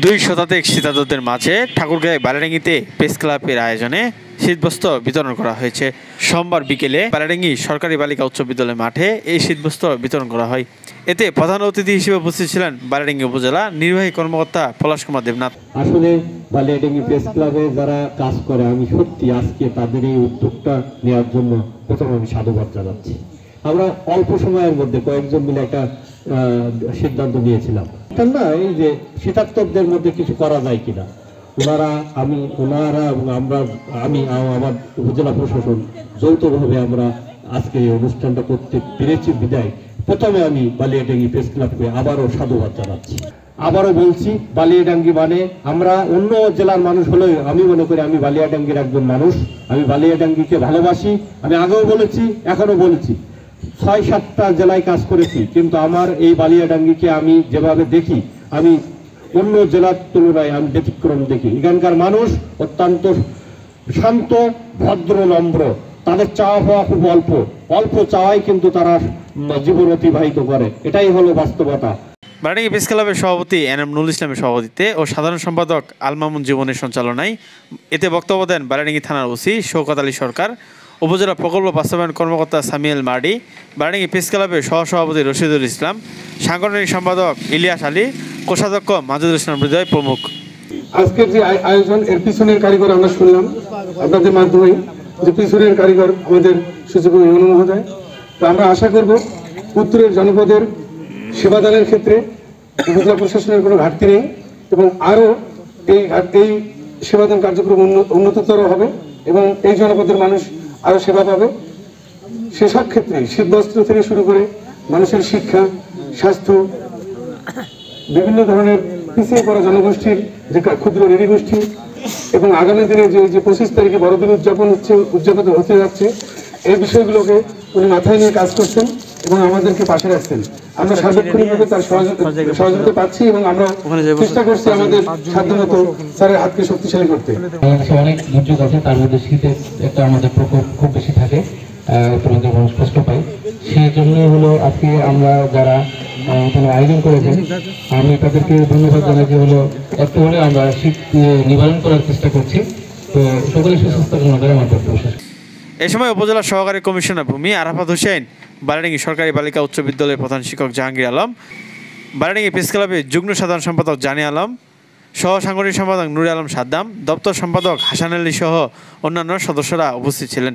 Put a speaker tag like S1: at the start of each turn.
S1: দুই শতাধিক শীতার্তদের মাঝে ঠাকুরগাঁও বালিয়াডাঙ্গিতে প্রেস ক্লাবের আয়োজনে শীতবস্ত্র বিতরণ করা হয়েছে। সোমবার বিকেলে বালিয়াডাঙ্গি সরকারি বালিকা উচ্চ বিদ্যালয় মাঠে এই শীতবস্ত্র বিতরণ করা হয়। এতে প্রধান অতিথি হিসেবে উপস্থিত ছিলেন বালিয়াডাঙ্গি উপজেলা নির্বাহী কর্মকর্তা পলাশ কুমার দেবনাথ।
S2: আসলে বালিয়াডাঙ্গি প্রেস ক্লাবে যারা কাজ করে, আমি সত্যি আজকে তাদের এই উদ্যোগটা নেওয়ার জন্য প্রথমে আমি সাধুবাদ জানাচ্ছি। আমরা অল্প সময়ের মধ্যে কয়েকজন মিলে একটা সিদ্ধান্ত নিয়েছিলাম না, এই যে শীতার্তদের মধ্যে কিছু করা যায় কিনা। ওনারা এবং আমি আমার উপজেলা প্রশাসন যৌথভাবে আমরা আজকে এই অনুষ্ঠানটা করতে পেরেছি বিদায় প্রথমে আমি বালিয়াডাঙ্গি প্রেস ক্লাবকে আবারও সাধুবাদ জানাচ্ছি। আবারও বলছি, বালিয়াডাঙ্গি মানে আমরা অন্য জেলার মানুষ হলেও আমি মনে করি আমি বালিয়াডাঙ্গির একজন মানুষ। আমি বালিয়াডাঙ্গিকে ভালোবাসি। আমি আগেও বলেছি, এখনো বলছি, ৬-৭টা জেলায় কাজ করেছি, কিন্তু আমার এই বালিয়াডাঙ্গিকে আমি যেভাবে দেখি, আমি অন্য জেলার তুলনায় আমি ব্যতিক্রম দেখি। এখানকার মানুষ অত্যন্ত শান্ত, ভদ্র, নম্র। তাদের চাওয়া পাওয়া খুব অল্প অল্প চাওয়াই কিন্তু তারা জীবন অতিবাহিত করে। এটাই হলো বাস্তবতা।
S1: বালিয়াডাঙ্গি প্রেস ক্লাবের সভাপতি এনাম নুরুল ইসলামের সভাপতিত্বে ও সাধারণ সম্পাদক আল মামুন জীবনের সঞ্চালনায় এতে বক্তব্য দেন বালিয়াডাঙ্গি থানার ওসি শওকত আলী সরকার, উপজেলা প্রকল্প বাস্তবায়ন কর্মকর্তা সামিয়েল মার্ডি, বালিয়াডাঙ্গি প্রেস ক্লাবের সহসভাপতি রশিদুল ইসলাম, সাংগঠনিক সম্পাদক ইলিয়াস আলী, কোষাধ্যক্ষ মাজেদুল ইসলাম হৃদয় প্রমুখ।
S3: আজকের যে আয়োজন, এর পিছনের কারিগর আমরা শুনলাম আপনাদের মাধ্যমে, যে পিছনের কারিগর আমাদের সচিব মহোদয়। তো আমরা আশা করব উত্তরের জনপদের সেবাদানের ক্ষেত্রে উপজেলা প্রশাসনের কোনো ঘাটতি নেই এবং আরও এই সেবাদান কার্যক্রম উন্নততর হবে এবং এই জনপদের মানুষ আরও সেবা পাবে। সেসব ক্ষেত্রে শীতবস্ত্র থেকে শুরু করে মানুষের শিক্ষা, স্বাস্থ্য, বিভিন্ন ধরনের পিছিয়ে পড়া জনগোষ্ঠীর যে ক্ষুদ্র ঋণী গোষ্ঠী এবং আগামী দিনে যে ২৫ তারিখে বড়দিন উদযাপিত হতে যাচ্ছে, এই বিষয়গুলোকে উনি মাথায় নিয়ে কাজ করছেন এবং আমাদেরকে পাশে রাখছেন। আমরা সার্বক্ষণিকভাবে তার সহযোগিতা পাচ্ছি এবং আমরা চেষ্টা করছি আমাদের সাধ্যমতো স্যারের হাতকে শক্তিশালী করতে।
S2: অনেক দুর্যোগ আছে, তার মধ্যে শীতের একটা আমাদের প্রকোপ খুব বেশি থাকে, তোমাদের মানুষ কষ্ট পাই। সেই জন্য হলো আজকে আমরা যারা আয়োজন করেছেন, আমি তাদেরকে ধন্যবাদ জানাই যে হলো একটু হলে আমরা শীত নিবারণ করার চেষ্টা করছি। তো সকলের সুস্বাস্থ্য কামনা করে আমার বক্তব্য শেষ।
S1: এ সময় উপজেলা সহকারী কমিশনার ভূমি আরাফাত হোসেন, বালিয়াডাঙ্গি সরকারি বালিকা উচ্চ বিদ্যালয়ের প্রধান শিক্ষক জাহাঙ্গীর আলম, বালিয়াডাঙ্গি প্রেস ক্লাবের যুগ্ম সাধারণ সম্পাদক জানি আলম, সহ সাংগঠনিক সম্পাদক নুরে আলম সাদ্দাম, দপ্তর সম্পাদক হাসান আলী সহ অন্যান্য সদস্যরা উপস্থিত ছিলেন।